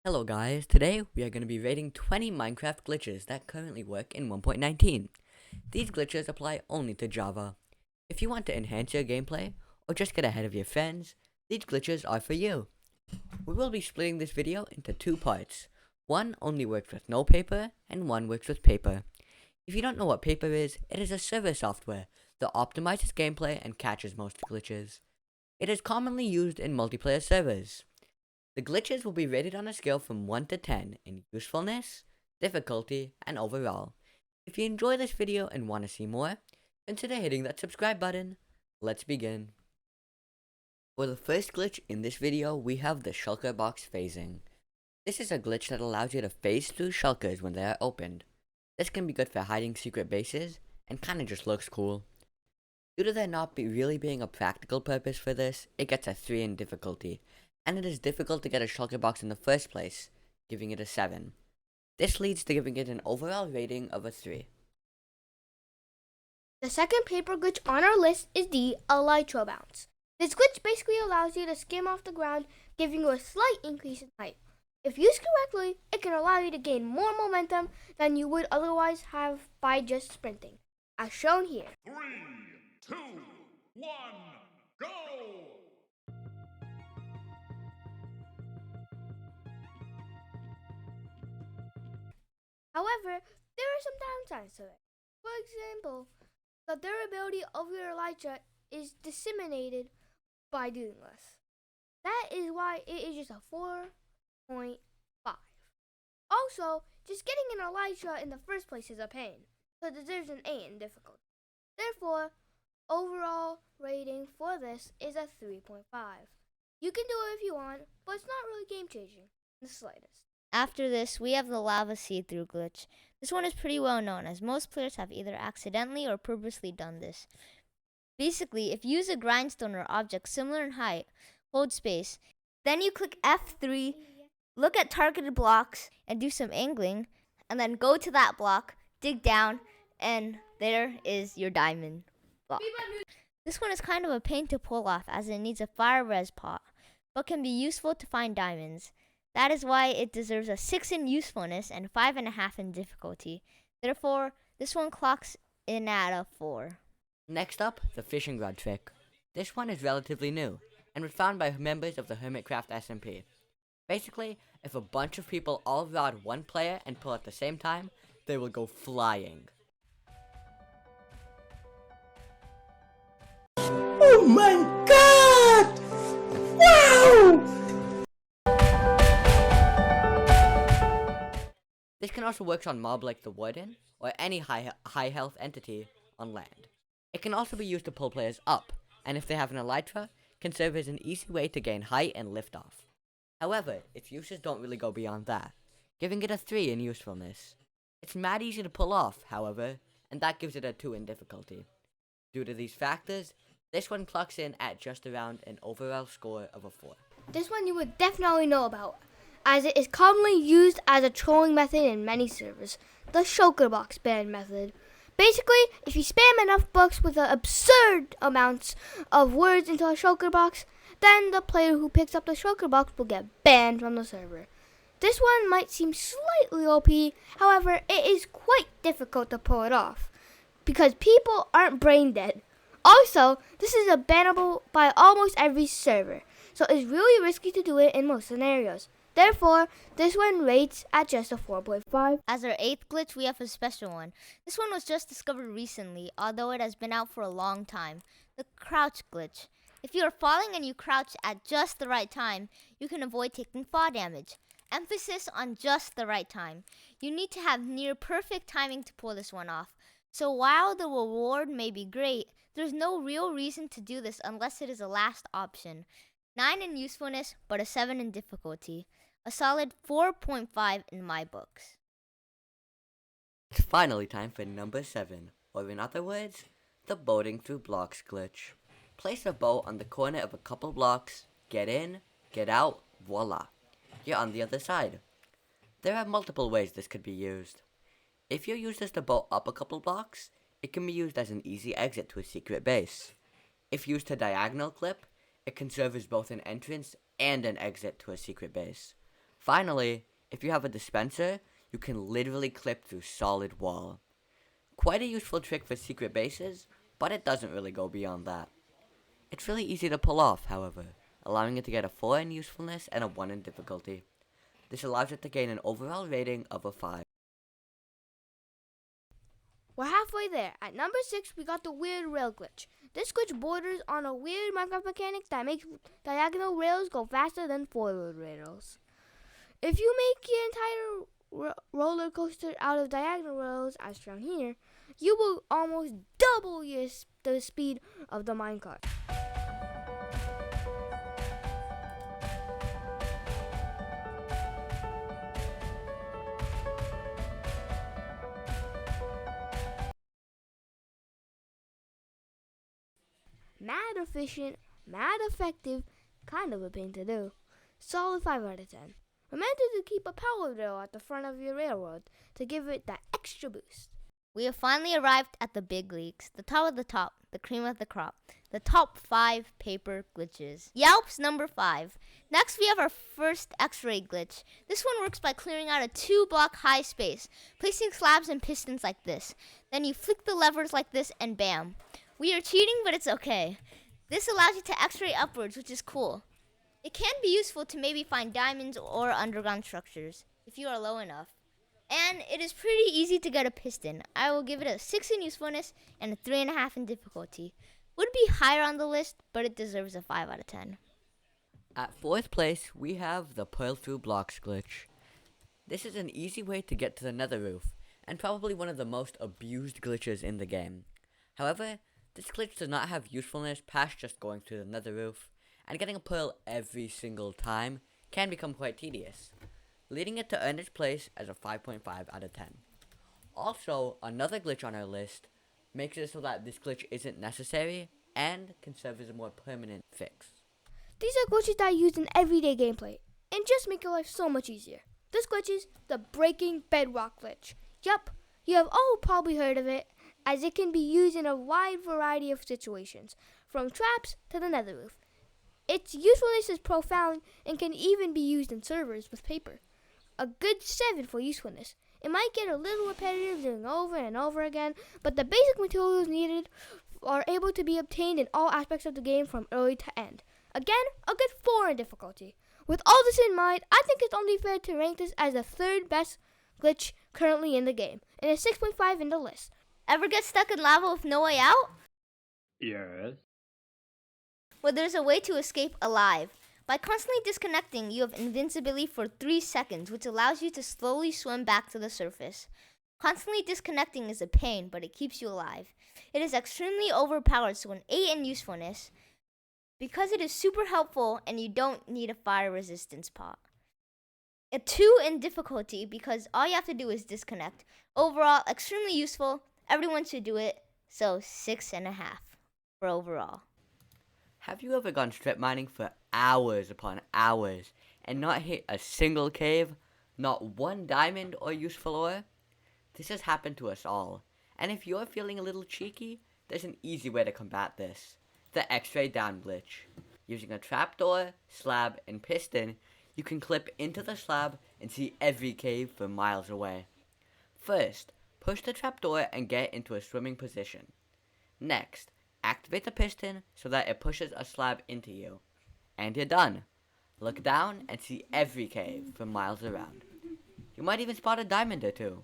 Hello guys, today we are going to be rating 20 Minecraft glitches that currently work in 1.19. These glitches apply only to Java. If you want to enhance your gameplay, or just get ahead of your friends, these glitches are for you. We will be splitting this video into two parts. One only works with no paper, and one works with paper. If you don't know what paper is, it is a server software that optimizes gameplay and catches most glitches. It is commonly used in multiplayer servers. The glitches will be rated on a scale from 1 to 10 in usefulness, difficulty, and overall. If you enjoy this video and want to see more, consider hitting that subscribe button. Let's begin. For the first glitch in this video, we have the shulker box phasing. This is a glitch that allows you to phase through shulkers when they are opened. This can be good for hiding secret bases, and kinda just looks cool. Due to there not really being a practical purpose for this, it gets a 3 in difficulty, and it is difficult to get a shulker box in the first place, giving it a 7. This leads to giving it an overall rating of a 3. The second paper glitch on our list is the elytra bounce. This glitch basically allows you to skim off the ground, giving you a slight increase in height. If used correctly, it can allow you to gain more momentum than you would otherwise have by just sprinting, as shown here. 3, 2, 1, go! However, there are some downsides to it. For example, the durability of your elytra is disseminated by doing this. That is why it is just a 4.5. Also, just getting an elytra in the first place is a pain, so it deserves an 8 in difficulty. Therefore, overall rating for this is a 3.5. You can do it if you want, but it's not really game changing in the slightest. After this, we have the lava see-through glitch. This one is pretty well known, as most players have either accidentally or purposely done this. Basically, if you use a grindstone or object similar in height, hold space, then you click F3, look at targeted blocks, and do some angling, and then go to that block, dig down, and there is your diamond block. This one is kind of a pain to pull off, as it needs a fire res pot, but can be useful to find diamonds. That is why it deserves a 6 in usefulness and 5.5 in difficulty. Therefore, this one clocks in at a 4. Next up, the fishing rod trick. This one is relatively new, and was found by members of the Hermitcraft SMP. Basically, if a bunch of people all rod one player and pull at the same time, they will go flying. Oh my god! Wow! This can also work on mob like the warden, or any high health entity on land. It can also be used to pull players up, and if they have an elytra, can serve as an easy way to gain height and lift off. However, its uses don't really go beyond that, giving it a 3 in usefulness. It's mad easy to pull off, however, and that gives it a 2 in difficulty. Due to these factors, this one clocks in at just around an overall score of a 4. This one you would definitely know about, as it is commonly used as a trolling method in many servers, the shulker box ban method. Basically, if you spam enough books with absurd amounts of words into a shulker box, then the player who picks up the shulker box will get banned from the server. This one might seem slightly OP, however, it is quite difficult to pull it off, because people aren't brain dead. Also, this is bannable by almost every server, so it's really risky to do it in most scenarios. Therefore, this one rates at just a 4.5. As our 8th glitch, we have a special one. This one was just discovered recently, although it has been out for a long time. The crouch glitch. If you are falling and you crouch at just the right time, you can avoid taking fall damage. Emphasis on just the right time. You need to have near perfect timing to pull this one off. So while the reward may be great, there's no real reason to do this unless it is a last option. 9 in usefulness, but a 7 in difficulty. A solid 4.5 in my books. It's finally time for number 7, or in other words, the boating through blocks glitch. Place a boat on the corner of a couple blocks, get in, get out, voila. You're on the other side. There are multiple ways this could be used. If you use this to boat up a couple blocks, it can be used as an easy exit to a secret base. If used to diagonal clip, it can serve as both an entrance and an exit to a secret base. Finally, if you have a dispenser, you can literally clip through solid wall. Quite a useful trick for secret bases, but it doesn't really go beyond that. It's really easy to pull off, however, allowing it to get a 4 in usefulness and a 1 in difficulty. This allows it to gain an overall rating of a 5. We're halfway there. At number 6, we got the weird rail glitch. This glitch borders on a weird Minecraft mechanic that makes diagonal rails go faster than forward rails. If you make your entire roller coaster out of diagonal rails, as shown here, you will almost double the speed of the minecart. Mad efficient, mad effective, kind of a pain to do. Solid 5 out of 10. Remember to keep a power rail at the front of your railroad to give it that extra boost. We have finally arrived at the big leagues, the top of the top, the cream of the crop, the top 5 paper glitches. Yelp's number 5. Next we have our first X-ray glitch. This one works by clearing out a 2-block high space, placing slabs and pistons like this. Then you flick the levers like this and bam. We are cheating, but it's okay. This allows you to X-ray upwards, which is cool. It can be useful to maybe find diamonds or underground structures, if you are low enough. And it is pretty easy to get a piston. I will give it a 6 in usefulness and a 3.5 in difficulty. Would be higher on the list, but it deserves a 5 out of 10. At 4th place, we have the Pearl Through Blocks glitch. This is an easy way to get to the nether roof, and probably one of the most abused glitches in the game. However, this glitch does not have usefulness past just going through the nether roof, and getting a pearl every single time can become quite tedious, leading it to earn its place as a 5.5 out of 10. Also, another glitch on our list makes it so that this glitch isn't necessary and can serve as a more permanent fix. These are glitches that I use in everyday gameplay and just make your life so much easier. This glitch is the breaking bedrock glitch. Yup, you have all probably heard of it, as it can be used in a wide variety of situations, from traps to the nether roof. Its usefulness is profound and can even be used in servers with paper. A good 7 for usefulness. It might get a little repetitive doing over and over again, but the basic materials needed are able to be obtained in all aspects of the game from early to end. Again, a good 4 in difficulty. With all this in mind, I think it's only fair to rank this as the 3rd best glitch currently in the game, and a 6.5 in the list. Ever get stuck in lava with no way out? Yes. Well, there's a way to escape alive. By constantly disconnecting, you have invincibility for 3 seconds, which allows you to slowly swim back to the surface. Constantly disconnecting is a pain, but it keeps you alive. It is extremely overpowered, so an 8 in usefulness, because it is super helpful and you don't need a fire resistance pot. A 2 in difficulty, because all you have to do is disconnect. Overall, extremely useful. Everyone should do it, so 6.5 for overall. Have you ever gone strip mining for hours upon hours and not hit a single cave, not one diamond or useful ore? This has happened to us all, and if you're feeling a little cheeky, there's an easy way to combat this: the X-ray down glitch. Using a trapdoor, slab, and piston, you can clip into the slab and see every cave for miles away. First, push the trapdoor and get into a swimming position. Next, activate the piston so that it pushes a slab into you. And you're done. Look down and see every cave for miles around. You might even spot a diamond or two.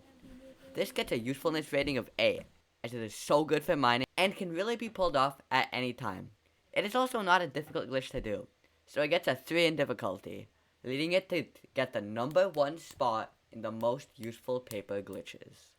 This gets a usefulness rating of 8, as it is so good for mining and can really be pulled off at any time. It is also not a difficult glitch to do, so it gets a 3 in difficulty, leading it to get the number 1 spot in the most useful paper glitches.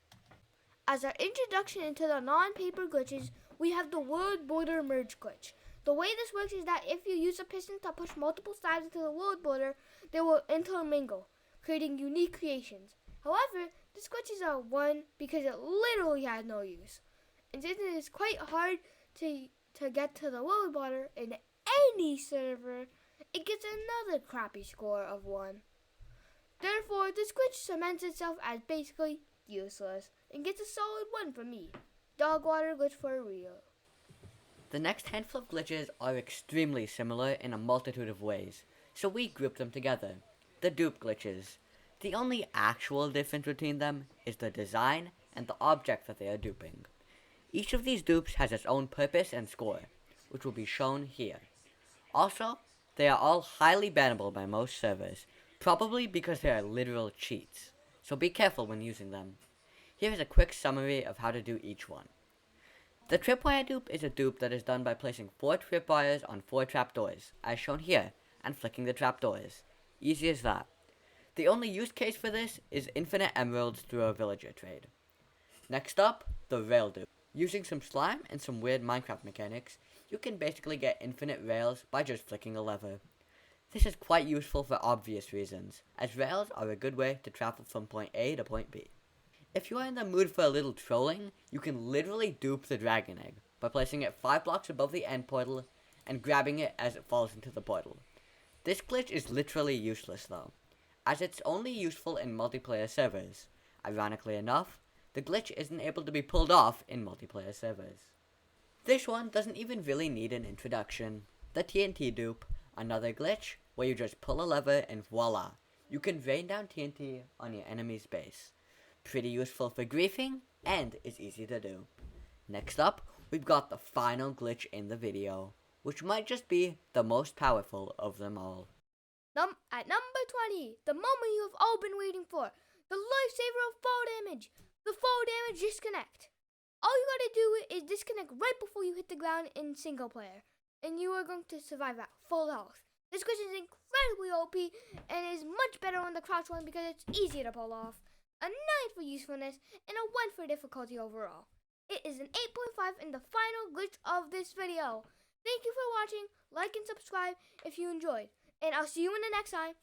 As our introduction into the non-paper glitches, we have the world border merge glitch. The way this works is that if you use a piston to push multiple slabs into the world border, they will intermingle, creating unique creations. However, this glitch is a 1 because it literally has no use. And since it is quite hard to get to the world border in any server, it gets another crappy score of 1. Therefore, this glitch cements itself as basically useless and gets a solid 1 from me. Dog water glitch for real. The next handful of glitches are extremely similar in a multitude of ways, so we grouped them together. the dupe glitches. The only actual difference between them is the design and the object that they are duping. Each of these dupes has its own purpose and score, which will be shown here. Also, they are all highly bannable by most servers, probably because they are literal cheats, so be careful when using them. Here is a quick summary of how to do each one. The tripwire dupe is a dupe that is done by placing 4 tripwires on 4 trapdoors, as shown here, and flicking the trapdoors. Easy as that. The only use case for this is infinite emeralds through a villager trade. Next up, the rail dupe. Using some slime and some weird Minecraft mechanics, you can basically get infinite rails by just flicking a lever. This is quite useful for obvious reasons, as rails are a good way to travel from point A to point B. If you are in the mood for a little trolling, you can literally dupe the dragon egg by placing it 5 blocks above the end portal and grabbing it as it falls into the portal. This glitch is literally useless though, as it's only useful in multiplayer servers. Ironically enough, the glitch isn't able to be pulled off in multiplayer servers. This one doesn't even really need an introduction. The TNT dupe, another glitch where you just pull a lever and voila, you can rain down TNT on your enemy's base. Pretty useful for griefing, and is easy to do. Next up, we've got the final glitch in the video, which might just be the most powerful of them all. At number 20, the moment you have all been waiting for, the lifesaver of fall damage, the fall damage disconnect. All you gotta do is disconnect right before you hit the ground in single player, and you are going to survive at full health. This glitch is incredibly OP, and is much better on the crouch one because it's easier to pull off. A 9 for usefulness, and a 1 for difficulty overall. It is an 8.5 in the final glitch of this video. Thank you for watching, like and subscribe if you enjoyed, and I'll see you in the next time.